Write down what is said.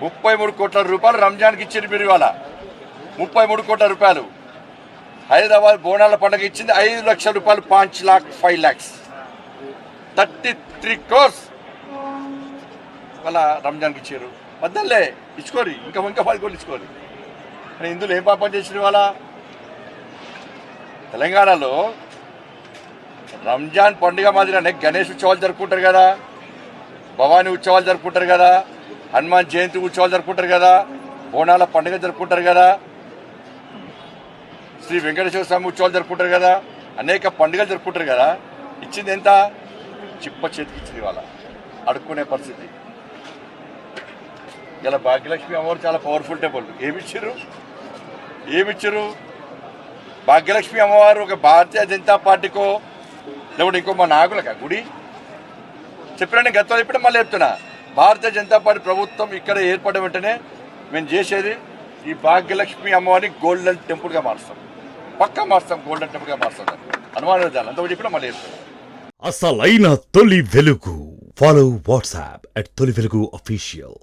33 కోట్ల రూపాయలు రంజాన్కి ఇచ్చింది మీరు ఇవాళ. 33 కోట్ల రూపాయలు. హైదరాబాద్ బోనాల పండుగ ఇచ్చింది 5 లక్షల రూపాయలు. 5 लाख 5 lakhs 33 crores వాళ్ళ రంజాన్కి ఇచ్చారు. వద్దలే ఇచ్చుకోరు, ఇంకా 10 కోట్లు ఇచ్చుకోరు. కానీ ఇందులో ఏం పాపం చేసిన వాళ్ళ తెలంగాణలో రంజాన్ పండుగ మాదిరిగానే గణేష్ ఉత్సవాలు జరుపుకుంటారు కదా, భవానీ ఉత్సవాలు జరుపుకుంటారు కదా, హనుమాన్ జయంతి ఉత్సవాలు జరుపుకుంటారు కదా, బోనాల పండుగ జరుపుకుంటారు కదా, శ్రీ వెంకటేశ్వర స్వామి ఉత్సవాలు జరుపుకుంటారు కదా, అనేక పండుగలు జరుపుకుంటారు కదా. ఇచ్చింది ఎంత? చిప్ప చేతికి ఇచ్చింది వాళ్ళ అడుక్కునే పరిస్థితి. ఇలా భాగ్యలక్ష్మి అమ్మవారు చాలా పవర్ఫుల్ టెంపుల్. ఏమిచ్చారు? భాగ్యలక్ష్మి అమ్మవారు ఒక భారతీయ జనతా పార్టీకో లేకుంటే ఇంకో మా నాయకులకా గుడి చెప్పినా, గతంలో చెప్పినా మళ్ళీ చెప్తున్నా. భారతీయ జనతా పార్టీ ప్రభుత్వం ఇక్కడ ఏర్పడిన వెంటనే మేము చేసేది ఈ భాగ్యలక్ష్మి అమ్మవారిని గోల్డెన్ టెంపుల్గా మారుస్తాం. పక్కా మారుస్తాం, గోల్డెన్ టెంపుల్గా మారుస్తాం. అనుమానం లేదు. అంతకు చెప్పినా మళ్ళీ చెప్తున్నా. అసలైన తొలి వెలుగు. ఫాలో వాట్సాప్ @తొలి వెలుగు official.